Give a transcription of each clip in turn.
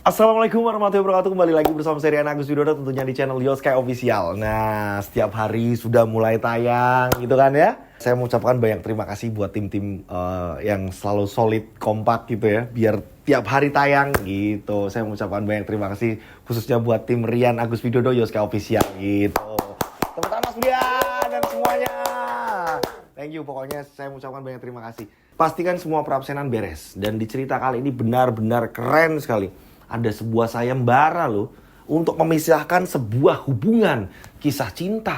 Assalamualaikum warahmatullahi wabarakatuh. Kembali lagi bersama saya Rian Agus Widodo, tentunya di channel Yoskai Official. Nah, setiap hari sudah mulai tayang gitu kan ya. Saya mengucapkan banyak terima kasih buat tim-tim yang selalu solid, kompak gitu ya, biar tiap hari tayang gitu. Saya mengucapkan banyak terima kasih khususnya buat tim Rian Agus Widodo Yoskai Official gitu. Tepuk tangan Mas Budian dan semuanya. Thank you, pokoknya saya mengucapkan banyak terima kasih. Pastikan semua perabsenan beres. Dan di cerita kali ini benar-benar keren sekali. Ada sebuah sayembara loh untuk memisahkan sebuah hubungan kisah cinta.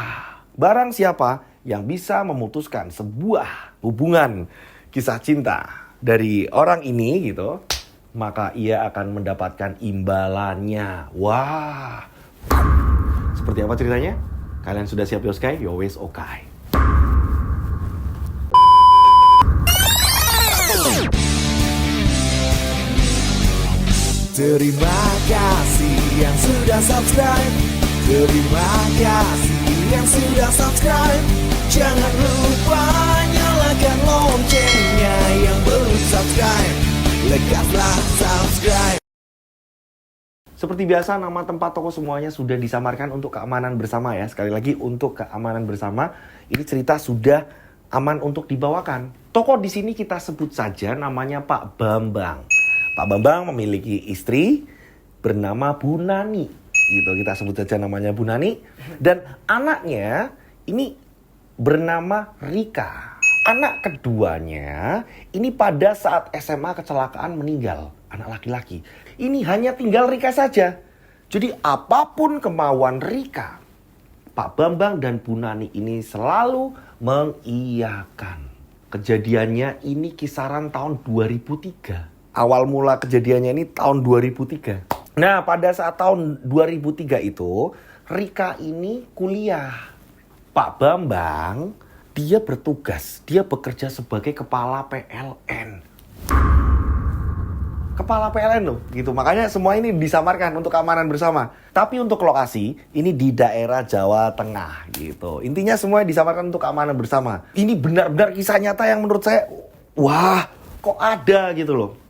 Barang siapa yang bisa memutuskan sebuah hubungan kisah cinta dari orang ini gitu, maka ia akan mendapatkan imbalannya. Wah, seperti apa ceritanya? Kalian sudah siap Yoskai? Yo wes okai. Terima kasih yang sudah subscribe. Terima kasih yang sudah subscribe. Jangan lupa nyalakan loncengnya yang belum subscribe. Lekaslah subscribe. Seperti biasa, nama tempat toko semuanya sudah disamarkan untuk keamanan bersama ya. Sekali lagi untuk keamanan bersama. Ini cerita sudah aman untuk dibawakan. Toko di sini kita sebut saja namanya Pak Bambang. Pak Bambang memiliki istri bernama Bu Nani. Gitu, kita sebut saja namanya Bu Nani. Dan anaknya ini bernama Rika. Anak keduanya ini pada saat SMA kecelakaan meninggal. Anak laki-laki. Ini hanya tinggal Rika saja. Jadi apapun kemauan Rika, Pak Bambang dan Bu Nani ini selalu mengiyakan. Kejadiannya ini kisaran tahun 2003. Awal mula kejadiannya ini tahun 2003. Nah, pada saat tahun 2003 itu, Rika ini kuliah. Pak Bambang, dia bertugas, dia bekerja sebagai kepala PLN. Kepala PLN loh, gitu. Makanya semua ini disamarkan untuk keamanan bersama. Tapi untuk lokasi, ini di daerah Jawa Tengah, gitu. Intinya semuanya disamarkan untuk keamanan bersama. Ini benar-benar kisah nyata yang menurut saya, wah, kok ada gitu loh.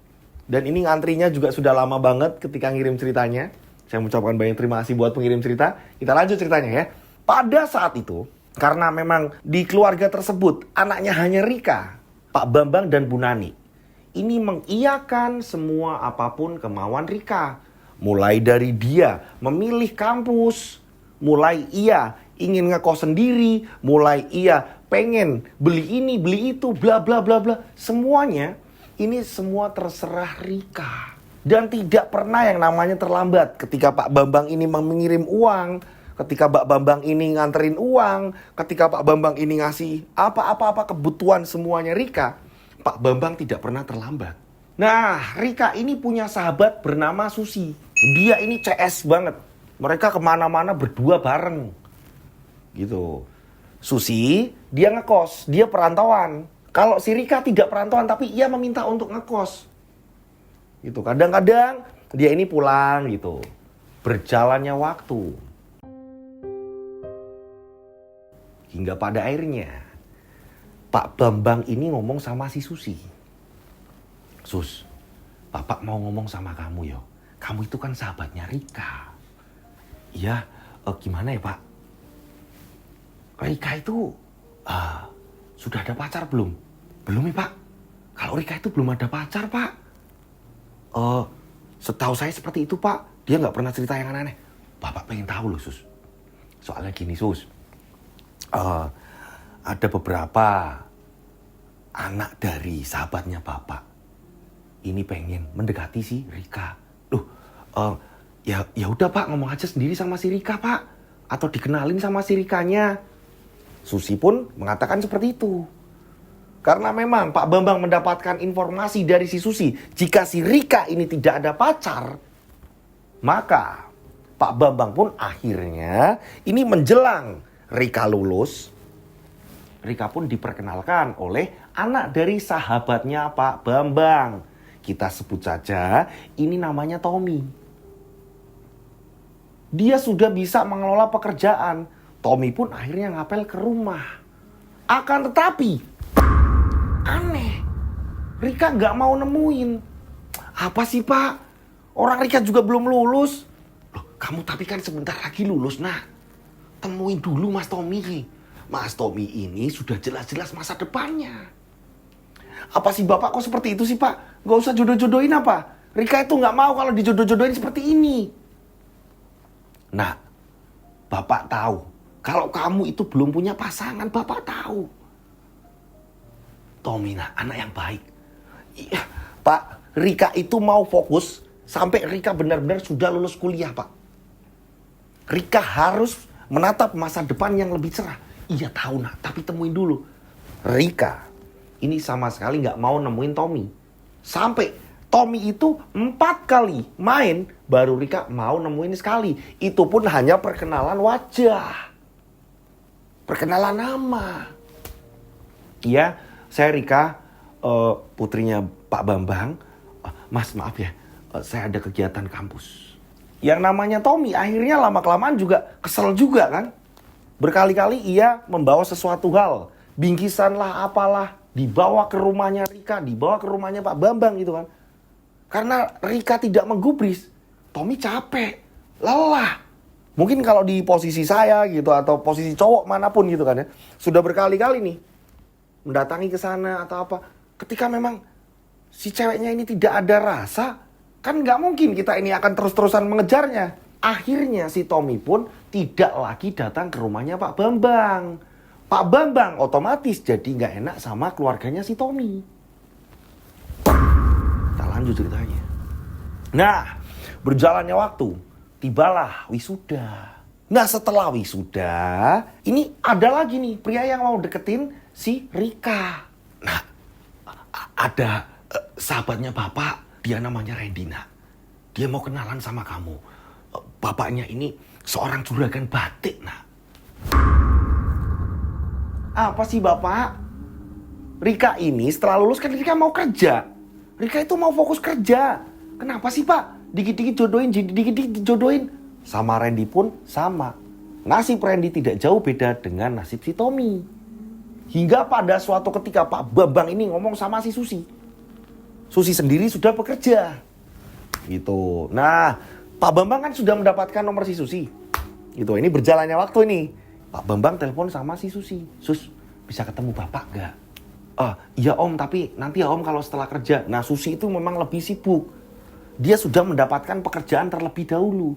Dan ini ngantrinya juga sudah lama banget ketika ngirim ceritanya. Saya mengucapkan banyak terima kasih buat pengirim cerita. Kita lanjut ceritanya ya. Pada saat itu, karena memang di keluarga tersebut anaknya hanya Rika, Pak Bambang dan Bu Nani ini mengiyakan semua apapun kemauan Rika. Mulai dari dia memilih kampus, mulai ia ingin ngekos sendiri, mulai ia pengen beli ini, beli itu, bla bla bla bla. Semuanya ini semua terserah Rika. Dan tidak pernah yang namanya terlambat. Ketika Pak Bambang ini mengirim uang, ketika Pak Bambang ini nganterin uang, ketika Pak Bambang ini ngasih apa-apa kebutuhan semuanya Rika, Pak Bambang tidak pernah terlambat. Nah, Rika ini punya sahabat bernama Susi. Dia ini CS banget. Mereka kemana-mana berdua bareng. Gitu. Susi, dia ngekos, dia perantauan. Kalau si Rika tidak perantauan tapi ia meminta untuk ngekos. Gitu. Kadang-kadang dia ini pulang gitu. Berjalannya waktu. Hingga pada akhirnya Pak Bambang ini ngomong sama si Susi. Sus, Bapak mau ngomong sama kamu yo. Kamu itu kan sahabatnya Rika. Iya, gimana ya Pak? Rika itu sudah ada pacar belum? Belum ya Pak. Kalau Rika itu belum ada pacar Pak. Setahu saya seperti itu Pak. Dia gak pernah cerita yang aneh-aneh. Bapak pengen tahu loh Sus. Soalnya gini Sus. Ada beberapa anak dari sahabatnya Bapak. Ini pengen mendekati si Rika. Loh, ya udah Pak, ngomong aja sendiri sama si Rika Pak. Atau dikenalin sama si Rikanya. Susi pun mengatakan seperti itu. Karena memang Pak Bambang mendapatkan informasi dari si Susi. Jika si Rika ini tidak ada pacar, maka Pak Bambang pun akhirnya ini menjelang Rika lulus. Rika pun diperkenalkan oleh anak dari sahabatnya Pak Bambang. Kita sebut saja ini namanya Tommy. Dia sudah bisa mengelola pekerjaan. Tommy pun akhirnya ngapel ke rumah. Akan tetapi aneh, Rika gak mau nemuin. Apa sih Pak? Orang Rika juga belum lulus. Loh, kamu tapi kan sebentar lagi lulus, nak. Temuin dulu Mas Tommy. Mas Tommy ini sudah jelas-jelas masa depannya. Apa sih Bapak kok seperti itu sih, Pak? Gak usah jodoh-jodohin apa? Rika itu gak mau kalau dijodoh-jodohin seperti ini. Nah, Bapak tahu. Kalau kamu itu belum punya pasangan, Bapak tahu. Tommy, nah, anak yang baik. Iya, Pak, Rika itu mau fokus sampai Rika benar-benar sudah lulus kuliah, Pak. Rika harus menatap masa depan yang lebih cerah. Iya tahu, nak, tapi temuin dulu. Rika ini sama sekali nggak mau nemuin Tommy. Sampai Tommy itu 4 kali main, baru Rika mau nemuin sekali. Itu pun hanya perkenalan wajah. Perkenalan nama. Iya, saya Rika, putrinya Pak Bambang. Mas, maaf ya, saya ada kegiatan kampus. Yang namanya Tommy akhirnya lama-kelamaan juga kesel juga kan. Berkali-kali ia membawa sesuatu hal. Bingkisan lah apalah. Dibawa ke rumahnya Rika, dibawa ke rumahnya Pak Bambang gitu kan. Karena Rika tidak menggubris, Tommy capek, lelah. Mungkin kalau di posisi saya gitu atau posisi cowok manapun gitu kan ya. Sudah berkali-kali nih mendatangi ke sana atau apa. Ketika memang si ceweknya ini tidak ada rasa, kan nggak mungkin kita ini akan terus-terusan mengejarnya. Akhirnya si Tommy pun tidak lagi datang ke rumahnya Pak Bambang. Pak Bambang otomatis jadi nggak enak sama keluarganya si Tommy. Kita lanjut ceritanya. Nah, berjalannya waktu, tibalah wisuda. Nah, setelah wisuda, ini ada lagi nih pria yang mau deketin si Rika. Nah, ada sahabatnya bapak, dia namanya Rendina. Dia mau kenalan sama kamu. Bapaknya ini seorang juragan batik, nak. Apa sih bapak? Rika ini setelah lulus kan Rika mau kerja. Rika itu mau fokus kerja. Kenapa sih pak? Dikit-dikit jodohin, dikit-dikit jodohin. Sama Randy pun sama. Nasib Randy tidak jauh beda dengan nasib si Tommy. Hingga pada suatu ketika Pak Bambang ini ngomong sama si Susi. Susi sendiri sudah bekerja. Gitu. Nah, Pak Bambang kan sudah mendapatkan nomor si Susi. Gitu. Ini berjalannya waktu ini. Pak Bambang telepon sama si Susi. Sus, bisa ketemu bapak gak? Iya om, tapi nanti ya om kalau setelah kerja. Nah, Susi itu memang lebih sibuk. Dia sudah mendapatkan pekerjaan terlebih dahulu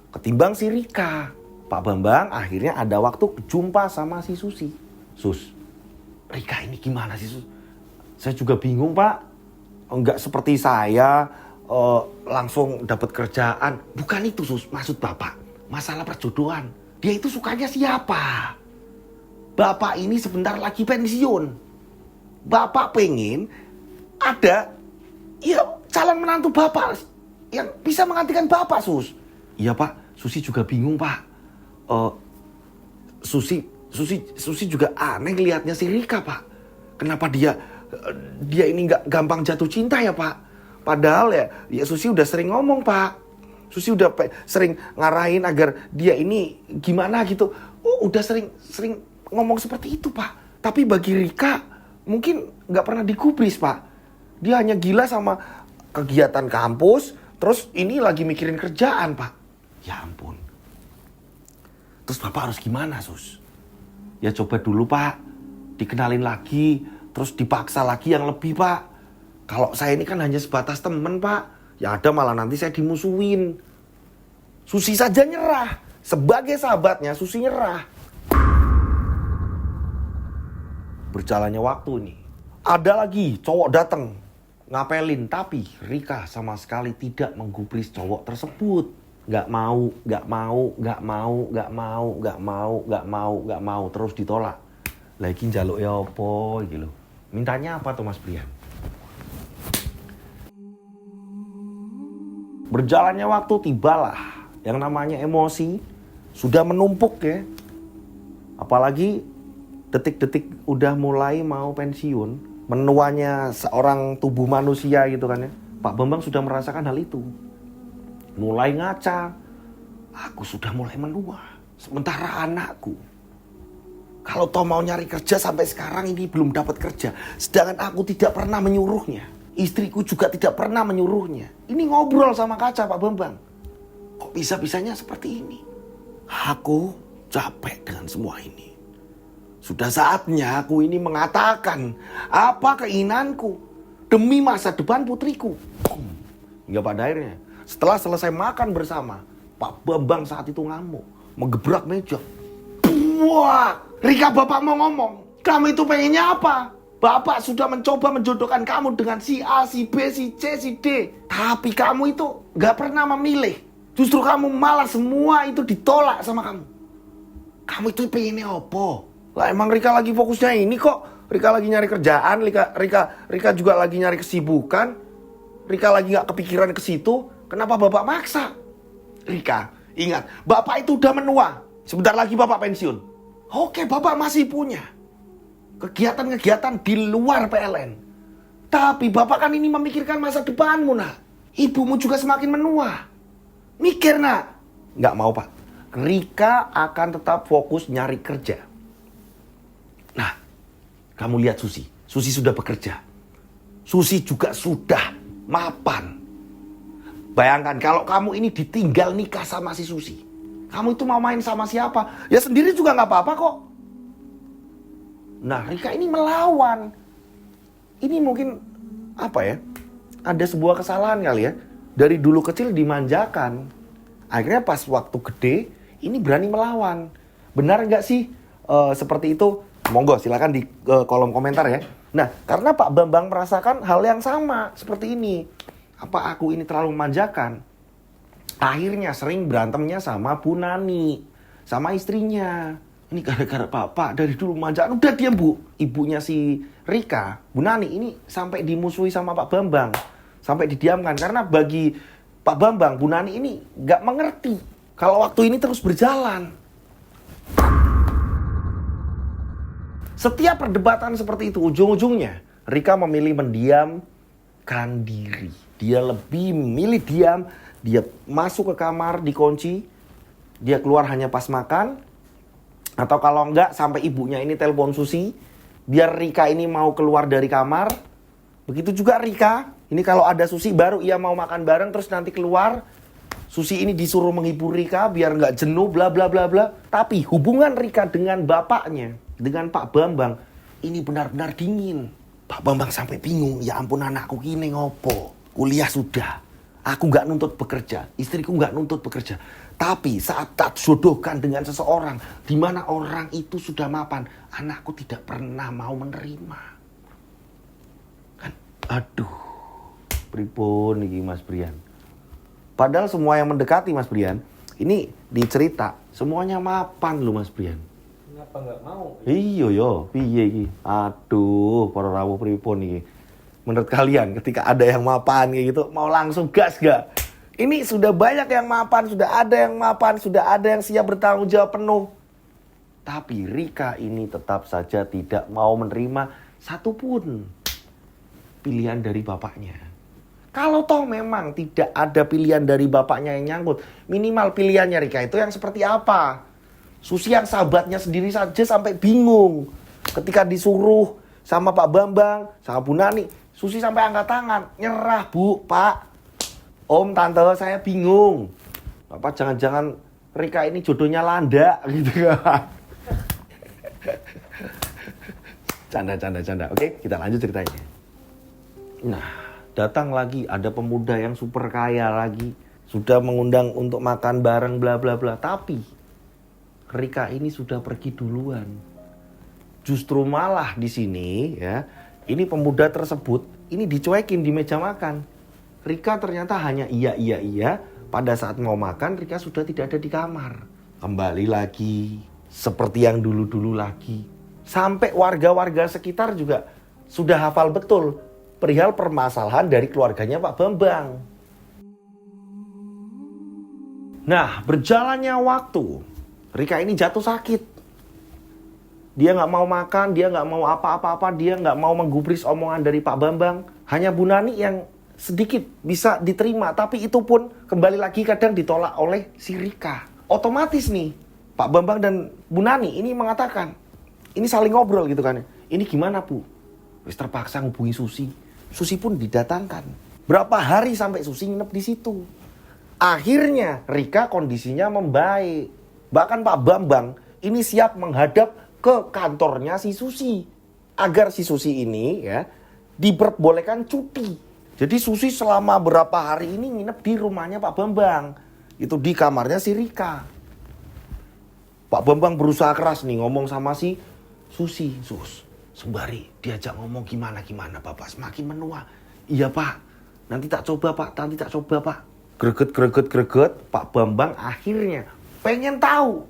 ketimbang si Rika. Pak Bambang akhirnya ada waktu jumpa sama si Susi. Sus, Rika ini gimana sih Sus? Saya juga bingung pak. Enggak seperti saya langsung dapat kerjaan. Bukan itu Sus, maksud bapak. Masalah perjodohan. Dia itu sukanya siapa? Bapak ini sebentar lagi pensiun. Bapak pengen ada calon menantu bapak yang bisa menggantikan bapak Sus. Iya pak, Susi juga bingung pak. Susi juga aneh ngelihatnya si Rika pak. Kenapa dia ini nggak gampang jatuh cinta ya pak? Padahal ya Susi udah sering ngomong pak. Susi udah sering ngarahin agar dia ini gimana gitu. Udah sering ngomong seperti itu pak. Tapi bagi Rika mungkin nggak pernah digubris pak. Dia hanya gila sama kegiatan kampus. Terus ini lagi mikirin kerjaan pak. Ya ampun. Terus bapak harus gimana Sus? Ya coba dulu pak. Dikenalin lagi. Terus dipaksa lagi yang lebih pak. Kalau saya ini kan hanya sebatas temen pak. Ya ada malah nanti saya dimusuhin. Susi saja nyerah. Sebagai sahabatnya Susi nyerah. Berjalannya waktu nih. Ada lagi cowok datang ngapelin. Tapi Rika sama sekali tidak menggubris cowok tersebut. Gak mau. Terus ditolak. Lagi njaluk ya apa gitu. Mintanya apa tuh Mas Brian? Berjalannya waktu tibalah yang namanya emosi sudah menumpuk ya. Apalagi detik-detik udah mulai mau pensiun, menuanya seorang tubuh manusia gitu kan ya. Pak Bambang sudah merasakan hal itu. Mulai ngaca. Aku sudah mulai menua. Sementara anakku, kalau toh mau nyari kerja sampai sekarang ini belum dapat kerja. Sedangkan aku tidak pernah menyuruhnya. Istriku juga tidak pernah menyuruhnya. Ini ngobrol sama kaca Pak Bambang. Kok bisa-bisanya seperti ini? Aku capek dengan semua ini. Sudah saatnya aku ini mengatakan apa keinginanku demi masa depan putriku. Hingga pada akhirnya setelah selesai makan bersama, Pak Bambang saat itu ngamuk, menggebrak meja. Wah, Rika, bapak mau ngomong. Kamu itu pengennya apa? Bapak sudah mencoba menjodohkan kamu dengan si A, si B, si C, si D. Tapi kamu itu gak pernah memilih. Justru kamu malah semua itu ditolak sama kamu. Kamu itu pengennya apa? Lah emang Rika lagi fokusnya ini kok. Rika lagi nyari kerjaan, Rika juga lagi nyari kesibukan. Rika lagi gak kepikiran ke situ. Kenapa bapak maksa? Rika, ingat, bapak itu udah menua. Sebentar lagi bapak pensiun. Oke, bapak masih punya kegiatan-kegiatan di luar PLN. Tapi bapak kan ini memikirkan masa depanmu, nak. Ibumu juga semakin menua. Mikir, nak. Nggak mau, Pak. Rika akan tetap fokus nyari kerja. Nah, kamu lihat Susi. Susi sudah bekerja. Susi juga sudah mapan. Bayangkan kalau kamu ini ditinggal nikah sama si Susi. Kamu itu mau main sama siapa? Ya sendiri juga nggak apa-apa kok. Nah, Rika ini melawan. Ini mungkin apa ya? Ada sebuah kesalahan kali ya. Dari dulu kecil dimanjakan. Akhirnya pas waktu gede, ini berani melawan. Benar nggak sih seperti itu? Monggo silakan di kolom komentar ya. Nah, karena Pak Bambang merasakan hal yang sama seperti ini. Apa aku ini terlalu memanjakan? Akhirnya sering berantemnya sama Bu Nani, sama istrinya. Ini gara-gara bapak dari dulu manjakan. Udah diam, Bu. Ibunya si Rika, Bu Nani, ini sampai dimusuhi sama Pak Bambang. Sampai didiamkan. Karena bagi Pak Bambang, Bu Nani ini gak mengerti kalau waktu ini terus berjalan. Setiap perdebatan seperti itu, ujung-ujungnya Rika memilih mendiamkan diri. Dia lebih memilih diam. Dia masuk ke kamar, dikunci. Dia keluar hanya pas makan. Atau kalau enggak sampai ibunya ini telepon Susi. Biar Rika ini mau keluar dari kamar. Begitu juga Rika. Ini kalau ada Susi baru ia mau makan bareng terus nanti keluar. Susi ini disuruh menghibur Rika biar enggak jenuh bla bla bla bla. Tapi hubungan Rika dengan bapaknya, dengan Pak Bambang, ini benar-benar dingin. Pak Bambang sampai bingung. Ya ampun, anakku kini ngopo. Kuliah sudah. Aku gak nuntut bekerja. Istriku gak nuntut bekerja. Tapi saat tak jodohkan dengan seseorang di mana orang itu sudah mapan, anakku tidak pernah mau menerima. Kan? Aduh. Pripun iki Mas Brian. Padahal semua yang mendekati Mas Brian, ini dicerita semuanya mapan loh Mas Brian. Kenapa nggak mau? Iya yo, piye iki? Aduh, para rawuh pripun iki? Menurut kalian ketika ada yang mapan kayak gitu, mau langsung gas gak? Ini sudah banyak yang mapan, sudah ada yang mapan, sudah ada yang siap bertanggung jawab penuh. Tapi Rika ini tetap saja tidak mau menerima satupun pilihan dari bapaknya. Kalau toh memang tidak ada pilihan dari bapaknya yang nyangkut, minimal pilihannya Rika itu yang seperti apa? Susi yang sahabatnya sendiri saja sampai bingung ketika disuruh sama Pak Bambang, sama Bu Nani. Susi sampai angkat tangan, nyerah Bu, Pak. Om, Tante, saya bingung. Bapak jangan-jangan Rika ini jodohnya Landa gitu kan. Canda. Oke, kita lanjut ceritanya. Nah, datang lagi ada pemuda yang super kaya lagi. Sudah mengundang untuk makan bareng bla bla bla. Tapi Rika ini sudah pergi duluan. Justru malah di sini ya, ini pemuda tersebut ini dicuekin di meja makan. Rika ternyata hanya iya. Pada saat mau makan Rika sudah tidak ada di kamar. Kembali lagi seperti yang dulu-dulu lagi. Sampai warga-warga sekitar juga sudah hafal betul perihal permasalahan dari keluarganya Pak Bambang. Nah, berjalannya waktu, Rika ini jatuh sakit. Dia nggak mau makan, dia nggak mau apa-apa, dia nggak mau menggubris omongan dari Pak Bambang. Hanya Bu Nani yang sedikit bisa diterima, tapi itu pun kembali lagi kadang ditolak oleh si Rika. Otomatis nih, Pak Bambang dan Bu Nani ini mengatakan, ini saling ngobrol gitu kan. Ini gimana Bu? Wis terpaksa ngubungi Susi. Susi pun didatangkan. Berapa hari sampai Susi nginep di situ. Akhirnya Rika kondisinya membaik. Bahkan Pak Bambang ini siap menghadap ke kantornya si Susi. Agar si Susi ini ya diperbolehkan cuti. Jadi Susi selama berapa hari ini nginep di rumahnya Pak Bambang. Itu di kamarnya si Rika. Pak Bambang berusaha keras nih ngomong sama si Susi. Sus, sembari diajak ngomong gimana Bapak semakin menua. Iya Pak, nanti tak coba Pak. Greget. Pak Bambang akhirnya pengen tahu,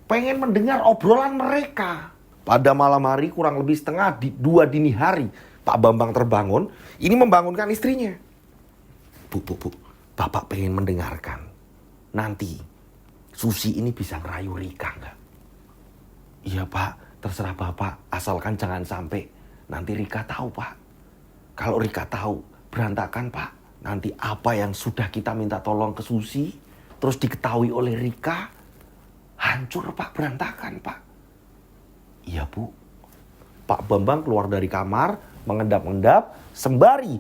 pengen mendengar obrolan mereka. Pada malam hari kurang lebih 1:30 dini hari, Pak Bambang terbangun, ini membangunkan istrinya. Bu, Bapak pengen mendengarkan. Nanti Susi ini bisa ngerayu Rika nggak? Iya Pak, terserah Bapak, asalkan jangan sampai nanti Rika tahu Pak. Kalau Rika tahu, berantakan Pak. Nanti apa yang sudah kita minta tolong ke Susi, terus diketahui oleh Rika, hancur Pak, berantakan Pak. Iya Bu. Pak Bambang keluar dari kamar, mengendap-endap, sembari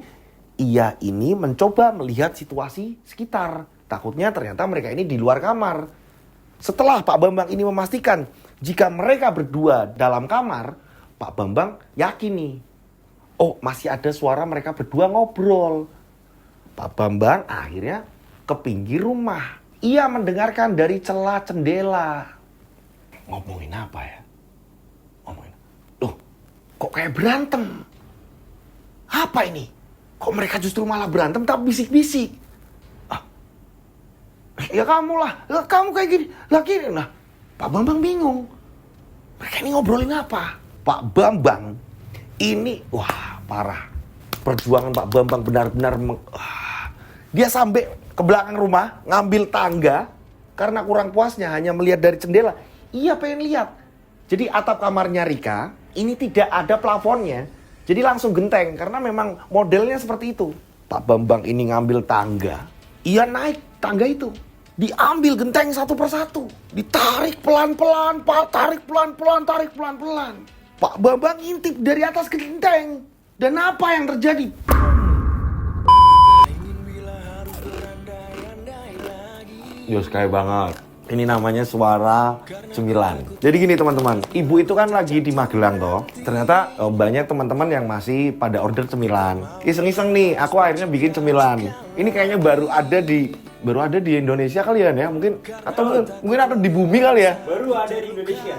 ia ini mencoba melihat situasi sekitar. Takutnya ternyata mereka ini di luar kamar. Setelah Pak Bambang ini memastikan jika mereka berdua dalam kamar, Pak Bambang yakin nih, oh masih ada suara mereka berdua ngobrol. Pak Bambang akhirnya ke pinggir rumah. Ia mendengarkan dari celah jendela. Ngomongin apa ya? Loh, kok kayak berantem? Apa ini? Kok mereka justru malah berantem tapi bisik-bisik? Ya kamu lah, kamu kayak gini. Nah, Pak Bambang bingung. Mereka ini ngobrolin apa? Pak Bambang ini, wah parah. Perjuangan Pak Bambang benar-benar dia sampai ke belakang rumah, ngambil tangga. Karena kurang puasnya hanya melihat dari jendela. Ia pengen lihat. Jadi atap kamarnya Rika, ini tidak ada plafonnya. Jadi langsung genteng, karena memang modelnya seperti itu. Pak Bambang ini ngambil tangga. Ia naik tangga itu. Diambil genteng satu persatu. Ditarik pelan-pelan, tarik pelan-pelan. Pak Bambang intip dari atas ke genteng. Dan apa yang terjadi? Yos, kayak banget. Ini namanya suara cemilan. Jadi gini teman-teman, ibu itu kan lagi di Magelang toh. Ternyata banyak teman-teman yang masih pada order cemilan. Iseng-iseng nih, aku akhirnya bikin cemilan. Ini kayaknya baru ada di Indonesia kali ya, mungkin atau mungkin ada di bumi kali ya. Baru ada di Indonesia.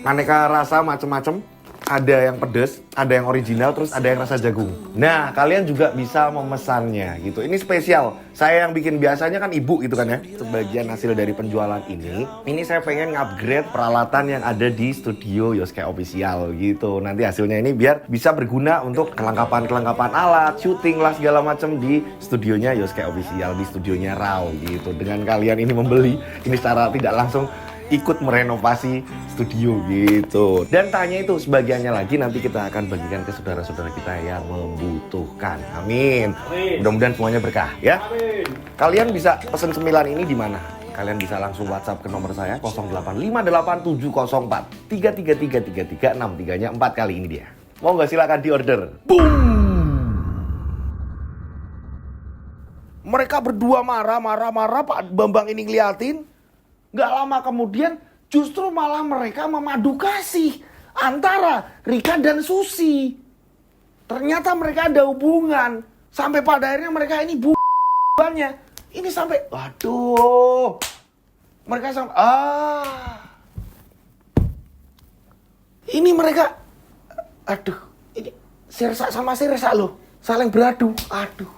Aneka rasa macem-macem. Ada yang pedas, ada yang original, terus ada yang rasa jagung. Nah, kalian juga bisa memesannya gitu. Ini spesial. Saya yang bikin biasanya kan ibu gitu kan ya. Sebagian hasil dari penjualan ini saya pengen upgrade peralatan yang ada di studio Yoske Official gitu. Nanti hasilnya ini biar bisa berguna untuk kelengkapan alat, syuting lah segala macam di studionya Yoske Official, di studionya Raw gitu. Dengan kalian ini membeli, ini secara tidak langsung ikut merenovasi studio gitu. Dan tanya itu sebagiannya lagi nanti kita akan bagikan ke saudara-saudara kita yang membutuhkan. Amin. Mudah-mudahan semuanya berkah ya. Amin. Kalian bisa pesen cemilan ini di mana? Kalian bisa langsung WhatsApp ke nomor saya 08587043333363 63-nya 4 kali ini dia. Mau nggak silakan di order. Boom. Mereka berdua marah. Pak Bambang ini ngeliatin. Gak lama kemudian justru malah mereka memadu kasih antara Rika dan Susi. Ternyata mereka ada hubungan. Sampai pada akhirnya mereka ini hubungannya. Ini sampai, aduh. Mereka sampai, ini mereka, aduh. Ini si Resa sama si Resa loh. Saling beradu, aduh.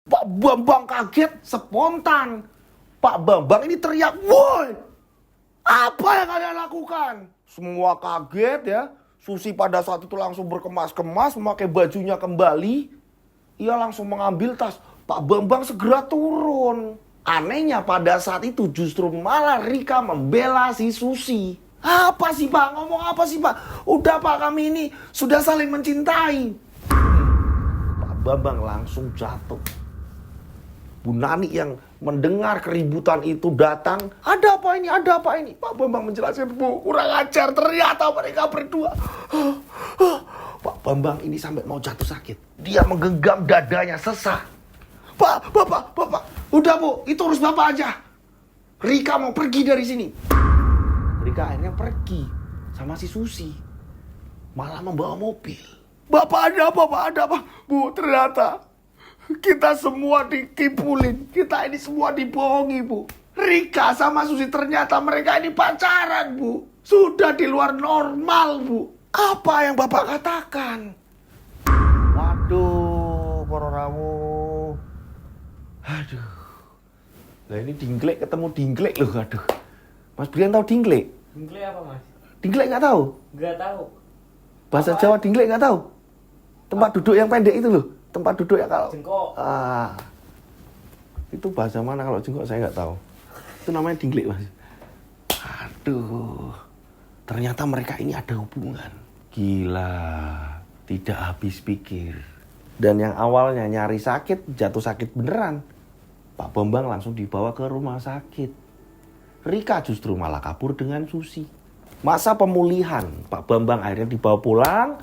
Pak Bambang kaget spontan. Pak Bambang ini teriak, "Woi! Apa yang kalian lakukan?" Semua kaget ya. Susi pada saat itu langsung berkemas-kemas, memakai bajunya kembali. Ia langsung mengambil tas. Pak Bambang segera turun. Anehnya pada saat itu justru malah Rika membela si Susi. Apa sih Pak? Ngomong apa sih Pak? Udah Pak, kami ini sudah saling mencintai. Bambang langsung jatuh. Bu Nani yang mendengar keributan itu datang. Ada apa ini? Ada apa ini? Pak Bambang menjelaskan, Bu, kurang ajar. Ternyata mereka berdua. Pak Bambang ini sampai mau jatuh sakit. Dia menggenggam dadanya sesak. Pak, Bapak. Udah, Bu, itu urus Bapak aja. Rika mau pergi dari sini. Rika akhirnya pergi sama si Susi. Malah membawa mobil. Bapak, ada apa, Pak? Ada apa? Bu, ternyata kita semua dikipulin. Kita ini semua dibohongi, Bu. Rika sama Susi ternyata mereka ini pacaran, Bu. Sudah di luar normal, Bu. Apa yang Bapak katakan? Waduh, pororamu. Aduh. Lah ini Dinglek ketemu Dinglek loh, aduh. Mas Brian tahu Dinglek? Dinglek apa, Mas? Dinglek nggak tahu? Nggak tahu. Bahasa Jawa Dinglek nggak tahu? Tempat duduk yang pendek itu loh. Tempat duduk ya kalau... Jengkok. Itu bahasa mana kalau jengkok saya nggak tahu. Itu namanya Dinglek, Mas. Aduh. Ternyata mereka ini ada hubungan. Gila. Tidak habis pikir. Dan yang awalnya nyari sakit, jatuh sakit beneran. Pak Bambang langsung dibawa ke rumah sakit. Rika justru malah kabur dengan Susi. Masa pemulihan, Pak Bambang akhirnya dibawa pulang.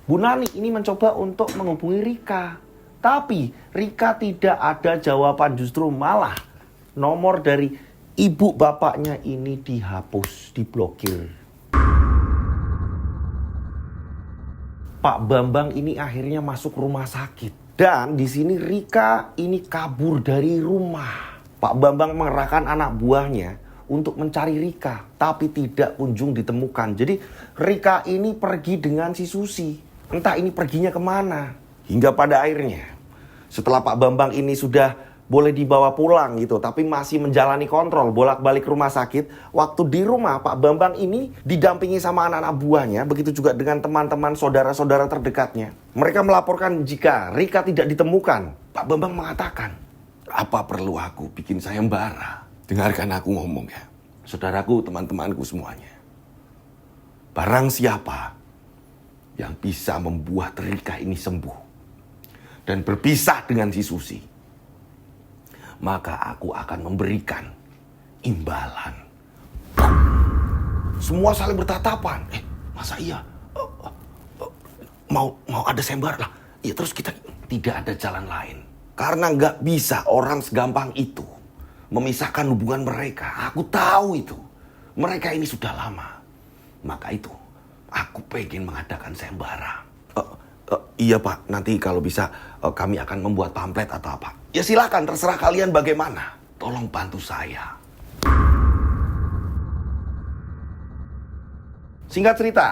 Bu Nani ini mencoba untuk menghubungi Rika. Tapi Rika tidak ada jawaban, justru malah nomor dari ibu bapaknya ini dihapus, diblokir. Pak Bambang ini akhirnya masuk rumah sakit. Dan di sini Rika ini kabur dari rumah. Pak Bambang mengerahkan anak buahnya untuk mencari Rika, tapi tidak kunjung ditemukan. Jadi Rika ini pergi dengan si Susi. Entah ini perginya kemana. Hingga pada akhirnya, setelah Pak Bambang ini sudah boleh dibawa pulang gitu, tapi masih menjalani kontrol bolak-balik rumah sakit. Waktu di rumah, Pak Bambang ini didampingi sama anak-anak buahnya, begitu juga dengan teman-teman saudara-saudara terdekatnya. Mereka melaporkan jika Rika tidak ditemukan. Pak Bambang mengatakan, apa perlu aku bikin sayembara? Dengarkan aku ngomong ya. Saudaraku, teman-temanku semuanya. Barang siapa yang bisa membuat Rika ini sembuh dan berpisah dengan si Susi, maka aku akan memberikan imbalan. Semua saling bertatapan. Masa iya? Mau ada sayembara lah. Ya terus kita tidak ada jalan lain. Karena nggak bisa orang segampang itu memisahkan hubungan mereka. Aku tahu itu. Mereka ini sudah lama. Maka itu, aku pengen mengadakan sayembara. Iya Pak, nanti kalau bisa kami akan membuat pamflet atau apa. Ya silakan, terserah kalian bagaimana. Tolong bantu saya. Singkat cerita,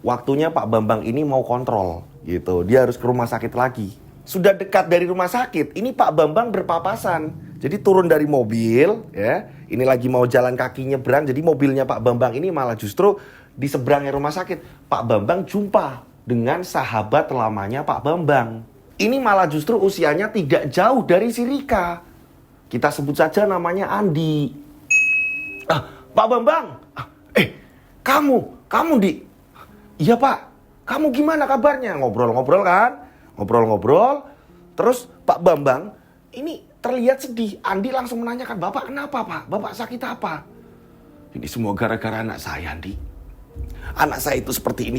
waktunya Pak Bambang ini mau kontrol gitu. Dia harus ke rumah sakit lagi. Sudah dekat dari rumah sakit, ini Pak Bambang berpapasan. Jadi turun dari mobil, ya. Ini lagi mau jalan kaki nyebrang. Jadi mobilnya Pak Bambang ini malah justru di seberangnya rumah sakit. Pak Bambang jumpa dengan sahabat lamanya Pak Bambang. Ini malah justru usianya tidak jauh dari si Rika. Kita sebut saja namanya Andi. Pak Bambang. Kamu Di. Iya Pak. Kamu gimana kabarnya? Ngobrol-ngobrol kan? Ngobrol-ngobrol. Terus Pak Bambang ini terlihat sedih. Andi langsung menanyakan, Bapak kenapa Pak? Bapak sakit apa? Ini semua gara-gara anak saya, Andi. Anak saya itu seperti ini.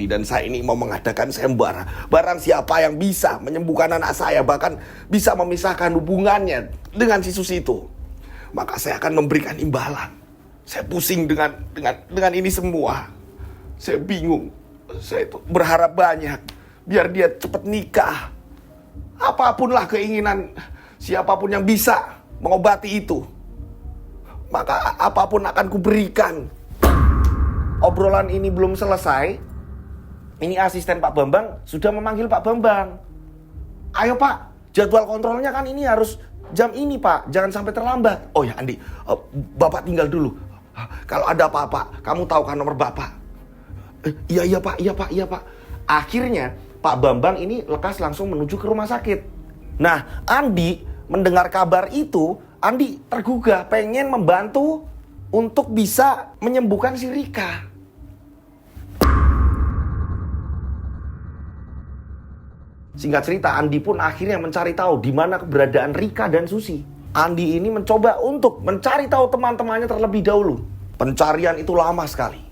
Dan saya ini mau mengadakan sayembara. Barang siapa yang bisa menyembuhkan anak saya, bahkan bisa memisahkan hubungannya dengan si Susi itu, maka saya akan memberikan imbalan. Saya pusing dengan ini semua. Saya bingung. Saya itu berharap banyak. Biar dia cepat nikah. Apapunlah keinginan siapapun yang bisa mengobati itu, maka apapun akan kuberikan. Obrolan ini belum selesai. Ini asisten Pak Bambang sudah memanggil Pak Bambang. Ayo Pak, jadwal kontrolnya kan ini harus jam ini Pak. Jangan sampai terlambat. Oh ya Andi, Bapak tinggal dulu. Kalau ada apa-apa, kamu tahu kan nomor Bapak. Iya Pak. Akhirnya Pak Bambang ini lekas langsung menuju ke rumah sakit. Nah, Andi mendengar kabar itu, Andi tergugah, pengen membantu untuk bisa menyembuhkan si Rika. Singkat cerita, Andi pun akhirnya mencari tahu di mana keberadaan Rika dan Susi. Andi ini mencoba untuk mencari tahu teman-temannya terlebih dahulu. Pencarian itu lama sekali.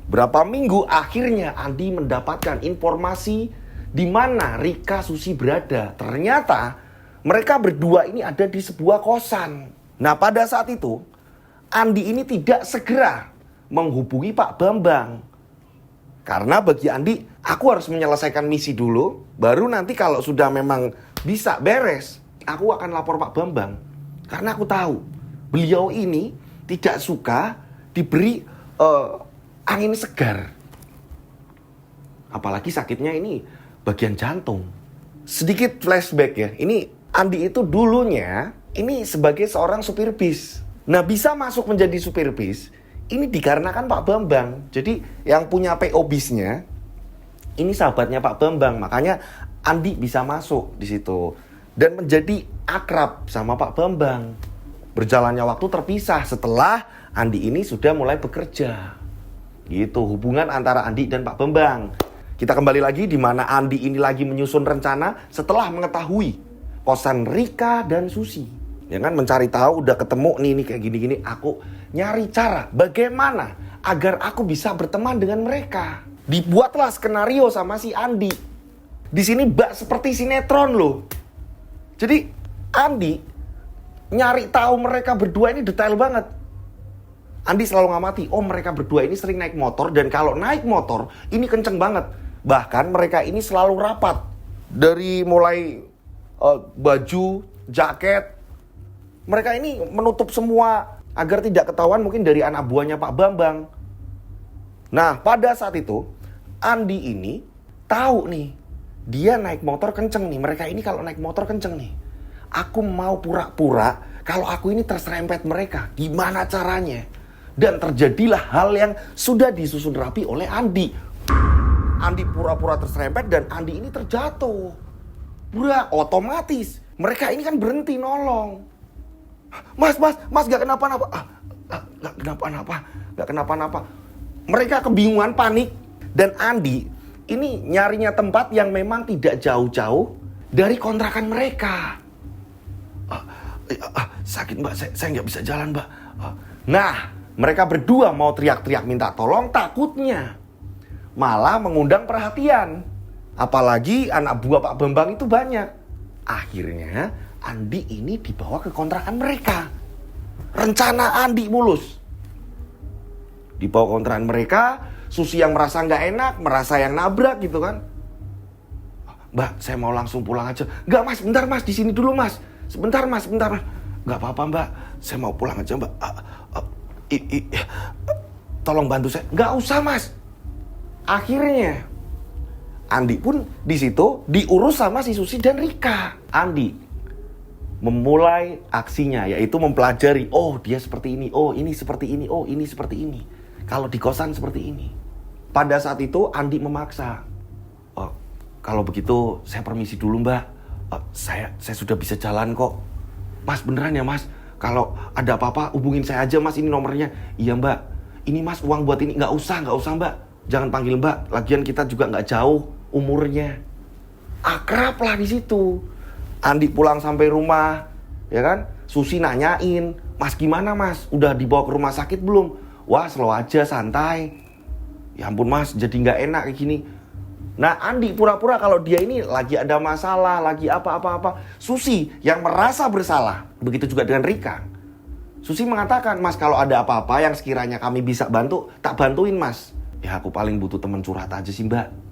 Berapa minggu akhirnya Andi mendapatkan informasi di mana Rika Susi berada. Ternyata mereka berdua ini ada di sebuah kosan. Nah, pada saat itu Andi ini tidak segera menghubungi Pak Bambang. Karena bagi Andi, aku harus menyelesaikan misi dulu, baru nanti kalau sudah memang bisa beres, aku akan lapor Pak Bambang. Karena aku tahu beliau ini tidak suka diberi angin segar. Apalagi sakitnya ini bagian jantung. Sedikit flashback ya. Ini Andi itu dulunya ini sebagai seorang supir bis. Nah, bisa masuk menjadi supir bis ini dikarenakan Pak Bambang. Jadi yang punya PO bisnya ini sahabatnya Pak Bambang. Makanya Andi bisa masuk di situ dan menjadi akrab sama Pak Bambang. Berjalannya waktu terpisah setelah Andi ini sudah mulai bekerja. Gitu hubungan antara Andi dan Pak Bambang. Kita kembali lagi di mana Andi ini lagi menyusun rencana setelah mengetahui kosan Rika dan Susi. Ya kan, mencari tahu udah ketemu nih kayak gini-gini, aku nyari cara bagaimana agar aku bisa berteman dengan mereka. Dibuatlah skenario sama si Andi. Di sini bak seperti sinetron loh. Jadi Andi nyari tahu mereka berdua ini detail banget. Andi selalu ngamati, oh mereka berdua ini sering naik motor dan kalau naik motor ini kenceng banget. Bahkan mereka ini selalu rapat. Dari mulai baju, jaket, mereka ini menutup semua agar tidak ketahuan mungkin dari anak buahnya Pak Bambang. Nah, pada saat itu Andi ini tahu nih, dia naik motor kenceng nih. Mereka ini kalau naik motor kenceng nih. Aku mau pura-pura kalau aku ini terserempet mereka. Gimana caranya? Dan terjadilah hal yang sudah disusun rapi oleh Andi. Andi pura-pura terserempet dan Andi ini terjatuh. Udah otomatis mereka ini kan berhenti nolong. Mas, gak kenapa-napa. Gak kenapa-napa. Mereka kebingungan, panik. Dan Andi ini nyarinya tempat yang memang tidak jauh-jauh dari kontrakan mereka. Sakit mbak, saya gak bisa jalan mbak. Nah, mereka berdua mau teriak-teriak minta tolong, takutnya malah mengundang perhatian. Apalagi anak buah Pak Bambang itu banyak. Akhirnya Andi ini dibawa ke kontrakan mereka. Rencana Andi mulus. Dibawa ke kontrakan mereka, Susi yang merasa gak enak, merasa yang nabrak gitu kan. Mbak, saya mau langsung pulang aja. Gak mas, bentar mas, di sini dulu mas. Sebentar mas. Gak apa-apa mbak, saya mau pulang aja mbak. Tolong bantu saya. Gak usah mas. Akhirnya Andi pun di situ diurus sama si Susi dan Rika. Andi memulai aksinya, yaitu mempelajari. Oh dia seperti ini, oh ini seperti ini, oh ini seperti ini. Kalau di kosan seperti ini. Pada saat itu Andi memaksa. Oh, kalau begitu saya permisi dulu mbak. Saya sudah bisa jalan kok. Mas beneran ya mas. Kalau ada apa-apa hubungin saya aja mas, ini nomornya. Iya mbak. Ini mas uang buat ini. Nggak usah mbak. Jangan panggil mbak. Lagian kita juga nggak jauh umurnya. Akrab lah di situ. Andi pulang sampai rumah, ya kan? Susi nanyain, mas gimana mas? Udah dibawa ke rumah sakit belum? Wah slow aja, santai. Ya ampun mas, jadi nggak enak kayak gini. Nah Andi pura-pura kalau dia ini lagi ada masalah, lagi apa-apa. Susi yang merasa bersalah. Begitu juga dengan Rika. Susi mengatakan, mas kalau ada apa-apa yang sekiranya kami bisa bantu, tak bantuin mas. Ya aku paling butuh teman curhat aja sih mbak.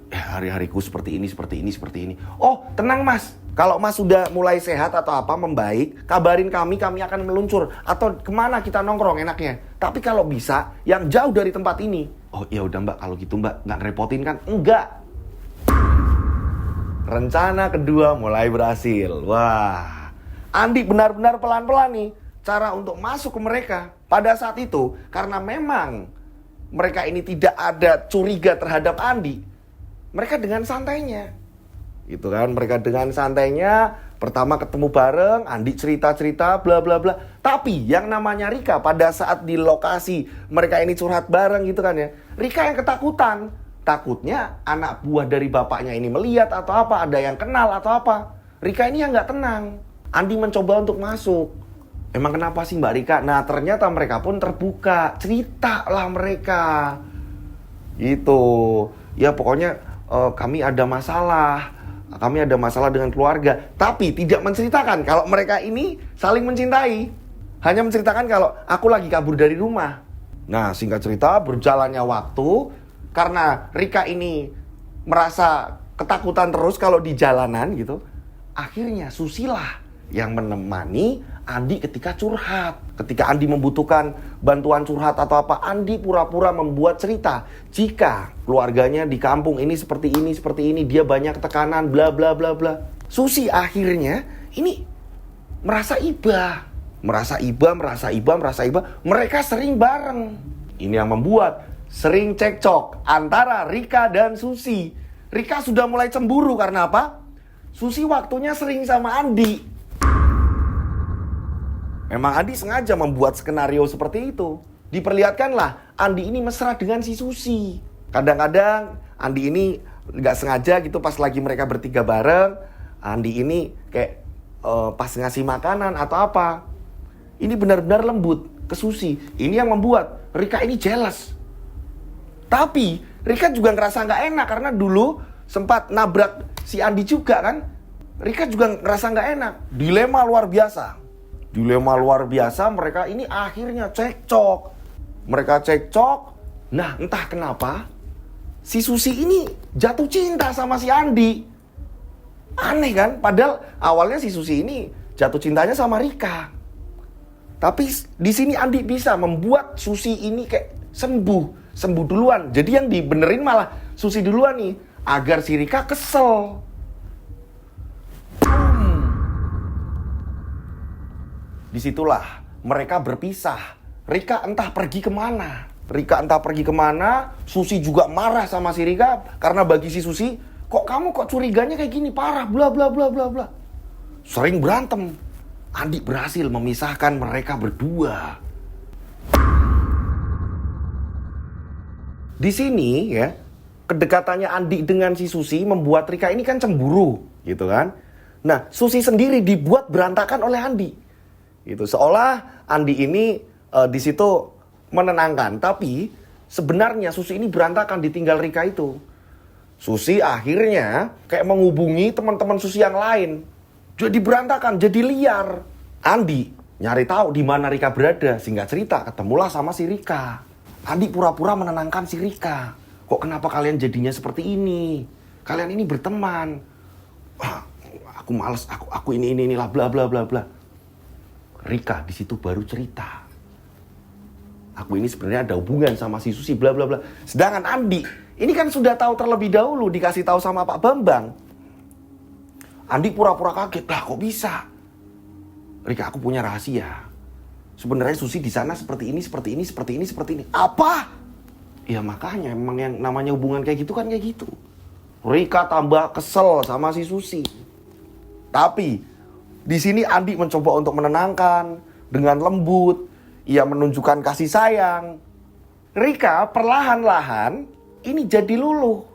Hari-hariku seperti ini. Oh tenang mas, kalau mas sudah mulai sehat atau apa membaik, kabarin kami akan meluncur. Atau kemana kita nongkrong enaknya. Tapi kalau bisa yang jauh dari tempat ini. Oh ya udah mbak, kalau gitu mbak nggak ngerepotin kan? Enggak. Rencana kedua mulai berhasil. Wah, Andi benar-benar pelan-pelan nih cara untuk masuk ke mereka. Pada saat itu karena memang mereka ini tidak ada curiga terhadap Andi, mereka dengan santainya. Itu kan, mereka dengan santainya pertama ketemu bareng, Andi cerita-cerita bla bla bla. Tapi yang namanya Rika pada saat di lokasi mereka ini curhat bareng gitu kan ya, Rika yang ketakutan. Takutnya anak buah dari bapaknya ini melihat atau apa, ada yang kenal atau apa. Rika ini yang nggak tenang. Andi mencoba untuk masuk. Emang kenapa sih Mbak Rika? Nah ternyata mereka pun terbuka. Cerita lah mereka. Gitu. Ya pokoknya kami ada masalah. Kami ada masalah dengan keluarga. Tapi tidak menceritakan kalau mereka ini saling mencintai. Hanya menceritakan kalau aku lagi kabur dari rumah. Nah singkat cerita berjalannya waktu. Karena Rika ini merasa ketakutan terus kalau di jalanan gitu. Akhirnya Susilah yang menemani Andi ketika curhat. Ketika Andi membutuhkan bantuan curhat atau apa, Andi pura-pura membuat cerita. Jika keluarganya di kampung ini seperti ini, dia banyak tekanan, bla bla bla bla. Susi akhirnya ini merasa iba. Mereka sering bareng. Ini yang membuat sering cekcok antara Rika dan Susi. Rika sudah mulai cemburu karena apa? Susi waktunya sering sama Andi. Memang Andi sengaja membuat skenario seperti itu. Diperlihatkanlah Andi ini mesra dengan si Susi. Kadang-kadang Andi ini gak sengaja gitu pas lagi mereka bertiga bareng. Andi ini kayak pas ngasih makanan atau apa. Ini benar-benar lembut ke Susi. Ini yang membuat Rika ini jealous. Tapi Rika juga ngerasa gak enak karena dulu sempat nabrak si Andi juga kan. Rika juga ngerasa gak enak. Dilema luar biasa, mereka ini akhirnya cekcok. Nah entah kenapa si Susi ini jatuh cinta sama si Andi. Aneh kan? Padahal awalnya si Susi ini jatuh cintanya sama Rika. Tapi di sini Andi bisa membuat Susi ini kayak sembuh duluan. Jadi yang dibenerin malah Susi duluan nih, agar si Rika kesel. Disitulah mereka berpisah. Rika entah pergi kemana. Susi juga marah sama si Rika. Karena bagi si Susi, kok kamu kok curiganya kayak gini, parah, bla bla bla bla bla. Sering berantem. Andi berhasil memisahkan mereka berdua. Di sini ya, kedekatannya Andi dengan si Susi membuat Rika ini kan cemburu, gitu kan. Nah, Susi sendiri dibuat berantakan oleh Andi. Gitu, seolah Andi ini di situ menenangkan, tapi sebenarnya Susi ini berantakan ditinggal Rika itu. Susi akhirnya kayak menghubungi teman-teman Susi yang lain. Jadi berantakan, jadi liar. Andi nyari tahu di mana Rika berada, singkat cerita ketemulah sama si Rika. Andi pura-pura menenangkan si Rika. Kok kenapa kalian jadinya seperti ini? Kalian ini berteman. Aku males, aku inilah bla bla bla bla. Rika di situ baru cerita. Aku ini sebenarnya ada hubungan sama si Susi bla bla bla. Sedangkan Andi ini kan sudah tahu terlebih dahulu, dikasih tahu sama Pak Bambang. Andi pura-pura kaget. Lah kok bisa? Rika, aku punya rahasia. Sebenarnya Susi di sana seperti ini. Apa? Ya makanya memang yang namanya hubungan kayak gitu kan kayak gitu. Rika tambah kesel sama si Susi. Tapi di sini Andi mencoba untuk menenangkan dengan lembut. Ia menunjukkan kasih sayang. Rika perlahan-lahan ini jadi luluh.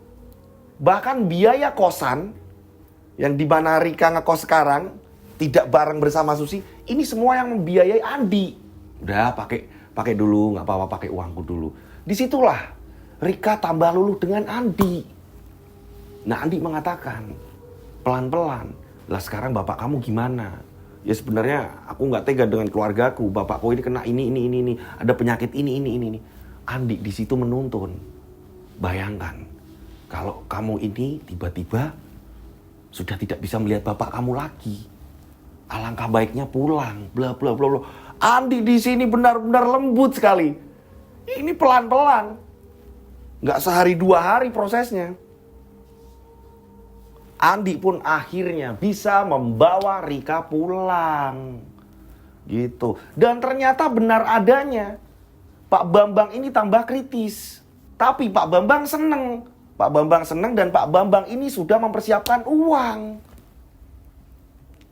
Bahkan biaya kosan yang di mana Rika ngekos sekarang tidak bareng bersama Susi, ini semua yang membiayai Andi. Udah pakai dulu, nggak apa-apa, pakai uangku dulu. Disitulah Rika tambah luluh dengan Andi. Nah Andi mengatakan pelan-pelan, lah sekarang bapak kamu gimana? Ya sebenarnya aku nggak tega dengan keluargaku. Bapakku ini kena ini, ada penyakit ini. Andi di situ menuntun. Bayangkan kalau kamu ini tiba-tiba sudah tidak bisa melihat bapak kamu lagi. Alangkah baiknya pulang, bla bla bla bla. Andi di sini benar-benar lembut sekali. Ini pelan-pelan. Nggak sehari 2 hari prosesnya. Andi pun akhirnya bisa membawa Rika pulang. Gitu. Dan ternyata benar adanya. Pak Bambang ini tambah kritis. Tapi Pak Bambang seneng. Pak Bambang seneng dan Pak Bambang ini sudah mempersiapkan uang.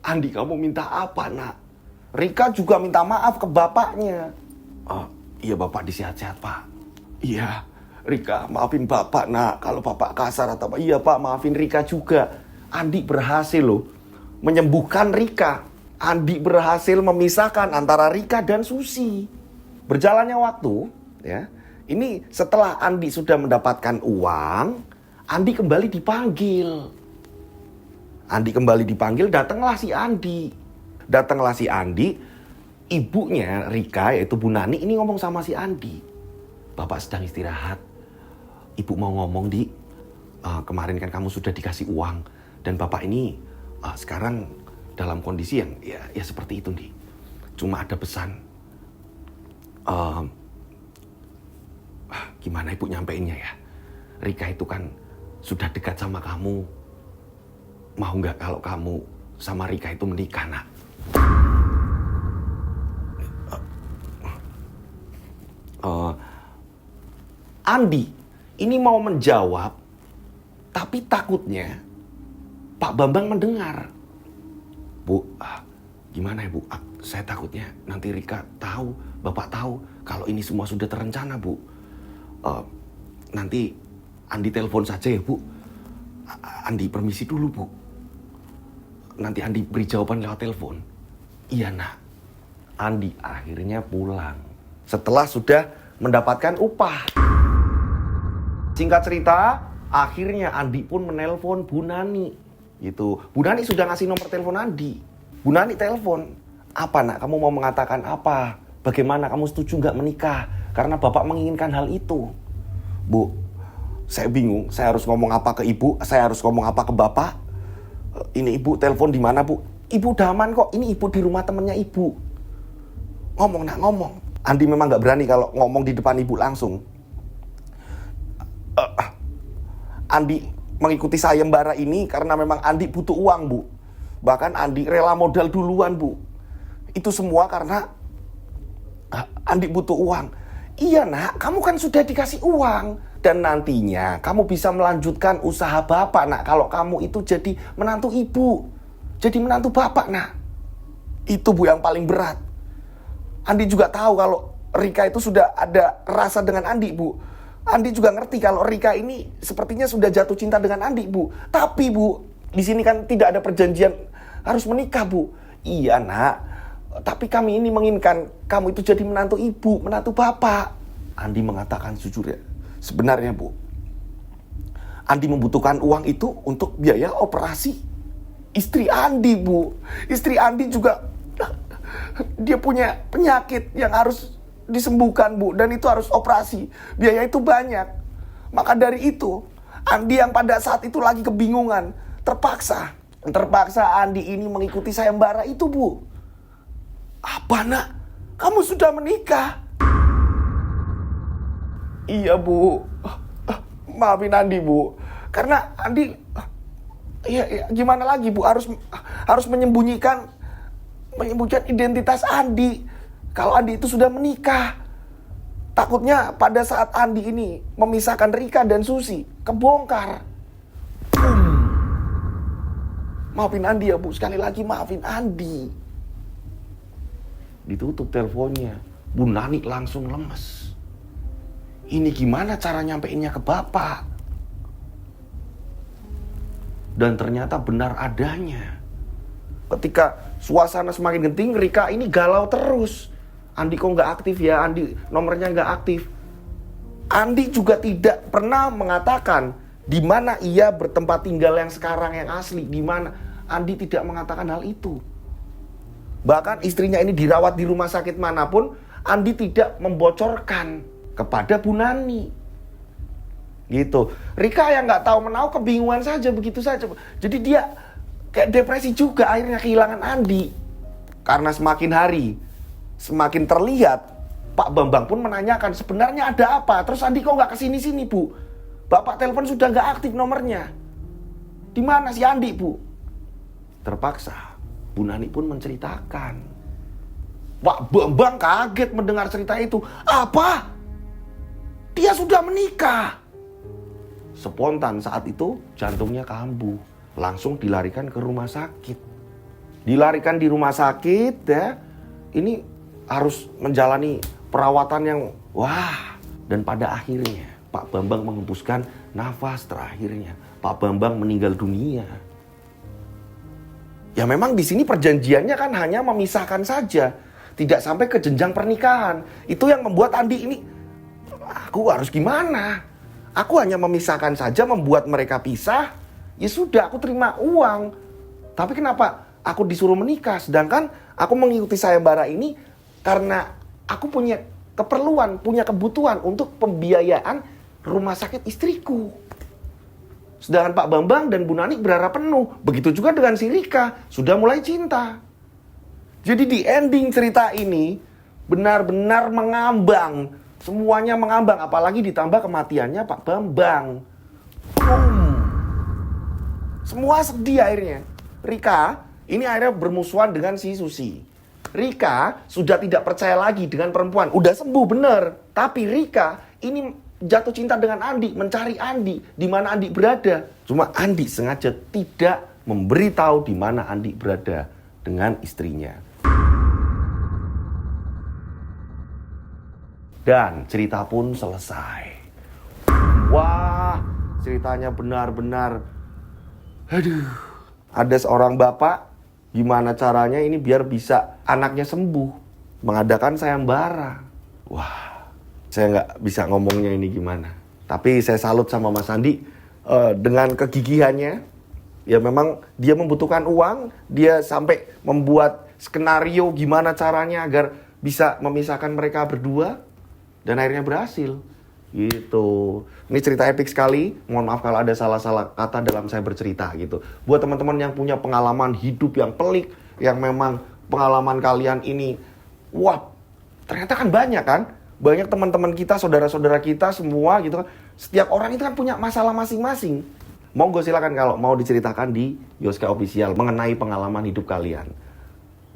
Andi, kamu minta apa, nak? Rika juga minta maaf ke bapaknya. Iya, bapak disehat-sehat, Pak. Iya, Rika, maafin bapak nak, kalau bapak kasar atau apa. Iya pak, maafin Rika juga. Andi berhasil loh menyembuhkan Rika. Andi berhasil memisahkan antara Rika dan Susi. Berjalannya waktu, ya. Ini setelah Andi sudah mendapatkan uang, Andi kembali dipanggil. Datanglah si Andi. Ibunya Rika, yaitu Bu Nani, ini ngomong sama si Andi. Bapak sedang istirahat. Ibu mau ngomong, Di. Kemarin kan kamu sudah dikasih uang. Dan bapak ini sekarang dalam kondisi yang ya seperti itu, Di. Cuma ada pesan. Gimana ibu nyampeinnya ya? Rika itu kan sudah dekat sama kamu. Mau nggak kalau kamu sama Rika itu menikah, nak? Andi ini mau menjawab, tapi takutnya Pak Bambang mendengar. Bu, gimana ya Bu? Saya takutnya nanti Rika tahu, Bapak tahu kalau ini semua sudah terencana, Bu. Nanti Andi telepon saja ya, Bu. Andi permisi dulu, Bu. Nanti Andi beri jawaban lewat telepon. Iya, nak. Andi akhirnya pulang setelah sudah mendapatkan upah. Singkat cerita, akhirnya Andi pun menelpon Bu Nani. Gitu. Bu Nani sudah ngasih nomor telepon Andi. Bu Nani telepon. Apa nak, kamu mau mengatakan apa? Bagaimana, kamu setuju nggak menikah? Karena bapak menginginkan hal itu. Bu, saya bingung. Saya harus ngomong apa ke ibu? Saya harus ngomong apa ke bapak? Ini ibu telepon di mana, Bu? Ibu udah aman kok. Ini ibu di rumah temennya ibu. Ngomong nak, ngomong. Andi memang nggak berani kalau ngomong di depan ibu langsung. Andi mengikuti sayembara ini karena memang Andi butuh uang, Bu. Bahkan Andi rela modal duluan, Bu. Itu semua karena Andi butuh uang. Iya nak, kamu kan sudah dikasih uang. Dan nantinya kamu bisa melanjutkan usaha bapak, nak. Kalau kamu itu jadi menantu ibu. Jadi menantu bapak, nak. Itu, Bu, yang paling berat. Andi juga tahu kalau Rika itu sudah ada rasa dengan Andi, Bu. Andi juga ngerti kalau Rika ini sepertinya sudah jatuh cinta dengan Andi, Bu. Tapi, Bu, di sini kan tidak ada perjanjian harus menikah, Bu. Iya, nak. Tapi kami ini menginginkan kamu itu jadi menantu ibu, menantu bapak. Andi mengatakan jujur ya. Sebenarnya, Bu, Andi membutuhkan uang itu untuk biaya operasi istri Andi, Bu. Istri Andi juga dia punya penyakit yang harus disembuhkan, Bu, dan itu harus operasi. Biaya itu banyak. Maka dari itu, Andi yang pada saat itu lagi kebingungan, terpaksa Andi ini mengikuti sayembara itu, Bu. Apa, nak? Kamu sudah menikah? Iya, Bu. Maafin Andi, Bu. Karena Andi ya gimana lagi, Bu? Harus menyembunyikan identitas Andi. Kalau Andi itu sudah menikah. Takutnya pada saat Andi ini memisahkan Rika dan Susi, kebongkar. Maafin Andi ya, Bu. Sekali lagi maafin Andi. Ditutup teleponnya. Bu Nani langsung lemes. Ini gimana cara nyampeinnya ke bapak? Dan ternyata benar adanya. Ketika suasana semakin genting, Rika ini galau terus. Andi kok nggak aktif ya? Andi nomornya nggak aktif. Andi juga tidak pernah mengatakan di mana ia bertempat tinggal yang sekarang yang asli. Di mana? Andi tidak mengatakan hal itu. Bahkan istrinya ini dirawat di rumah sakit manapun, Andi tidak membocorkan kepada Bu Nani. Gitu. Rika yang nggak tahu menahu kebingungan saja begitu saja. Jadi dia kayak depresi juga, akhirnya kehilangan Andi. Karena semakin hari semakin terlihat, Pak Bambang pun menanyakan sebenarnya ada apa. Terus Andi kok nggak kesini-sini, Bu? Bapak telepon sudah nggak aktif nomornya. Di mana si Andi, Bu? Terpaksa Bu Nani pun menceritakan. Pak Bambang kaget mendengar cerita itu. Apa? Dia sudah menikah. Spontan saat itu jantungnya kambuh. Langsung dilarikan ke rumah sakit. Dilarikan di rumah sakit ya. Ini harus menjalani perawatan yang wah. Dan pada akhirnya Pak Bambang menghembuskan nafas terakhirnya. Pak Bambang meninggal dunia. Ya memang di sini perjanjiannya kan hanya memisahkan saja, tidak sampai ke jenjang pernikahan. Itu yang membuat Andi ini, aku harus gimana? Aku hanya memisahkan saja, membuat mereka pisah. Ya sudah, aku terima uang. Tapi kenapa aku disuruh menikah? Sedangkan aku mengikuti sayembara ini karena aku punya keperluan, punya kebutuhan untuk pembiayaan rumah sakit istriku. Sedangkan Pak Bambang dan Bu Nani berharap penuh. Begitu juga dengan si Rika, sudah mulai cinta. Jadi di ending cerita ini benar-benar mengambang. Semuanya mengambang, apalagi ditambah kematiannya Pak Bambang. Semua sedih akhirnya. Rika ini akhirnya bermusuhan dengan si Susi. Rika sudah tidak percaya lagi dengan perempuan. Udah sembuh bener. Tapi Rika ini jatuh cinta dengan Andi, mencari Andi, di mana Andi berada. Cuma Andi sengaja tidak memberitahu di mana Andi berada dengan istrinya. Dan cerita pun selesai. Wah, ceritanya benar-benar, aduh. Ada seorang bapak, gimana caranya ini biar bisa anaknya sembuh, mengadakan sayembara. Wah, saya nggak bisa ngomongnya ini gimana. Tapi saya salut sama Mas Andi dengan kegigihannya. Ya memang dia membutuhkan uang. Dia sampai membuat skenario gimana caranya agar bisa memisahkan mereka berdua. Dan akhirnya berhasil. Gitu. Ini cerita epik sekali. Mohon maaf kalau ada salah-salah kata dalam saya bercerita gitu. Buat teman-teman yang punya pengalaman hidup yang pelik, yang memang pengalaman kalian ini, wah, ternyata kan banyak kan? Banyak teman-teman kita, saudara-saudara kita semua gitu kan. Setiap orang itu kan punya masalah masing-masing. Monggo silakan kalau mau diceritakan di Yoska Official mengenai pengalaman hidup kalian.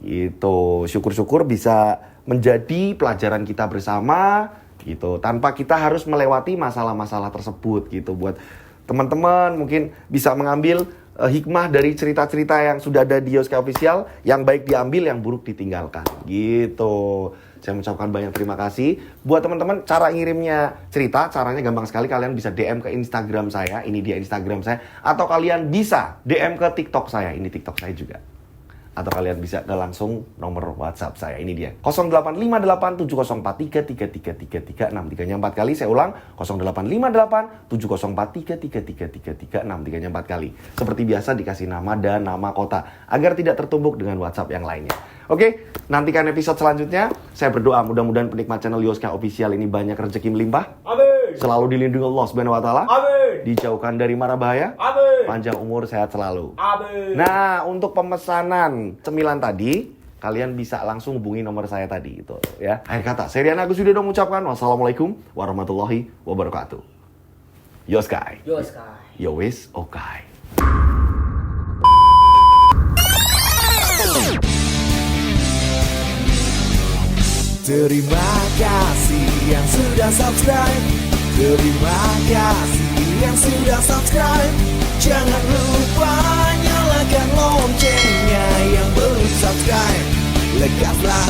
Gitu. Syukur-syukur bisa menjadi pelajaran kita bersama gitu. Tanpa kita harus melewati masalah-masalah tersebut gitu. Buat teman-teman mungkin bisa mengambil hikmah dari cerita-cerita yang sudah ada di Yoska Official. Yang baik diambil, yang buruk ditinggalkan. Gitu. Saya mengucapkan banyak terima kasih. Buat teman-teman, cara ngirimnya cerita, caranya gampang sekali. Kalian bisa DM ke Instagram saya. Ini dia Instagram saya. Atau kalian bisa DM ke TikTok saya. Ini TikTok saya juga. Atau kalian bisa ke langsung nomor WhatsApp saya. Ini dia. 08587043333336. 3-nya 4 kali. Saya ulang. 08587043333336. 3-nya 4 kali. Seperti biasa dikasih nama dan nama kota. Agar tidak tertumbuk dengan WhatsApp yang lainnya. Oke, nantikan episode selanjutnya. Saya berdoa mudah-mudahan penikmat channel Yoska Official ini banyak rezeki melimpah. Amin. Selalu dilindungi Allah Subhanahu wa taala. Amin. Dijauhkan dari mara bahaya. Amin. Panjang umur, sehat selalu. Amin. Nah, untuk pemesanan cemilan tadi, kalian bisa langsung hubungi nomor saya tadi itu ya. Akhir kata, saya Rian Agus Widodo mengucapkan wassalamualaikum warahmatullahi wabarakatuh. Yoskai. Yoskai. Yowis okai. Terima kasih yang sudah subscribe. Terima kasih yang sudah subscribe. Jangan lupa nyalakan loncengnya yang belum subscribe. Lekaslah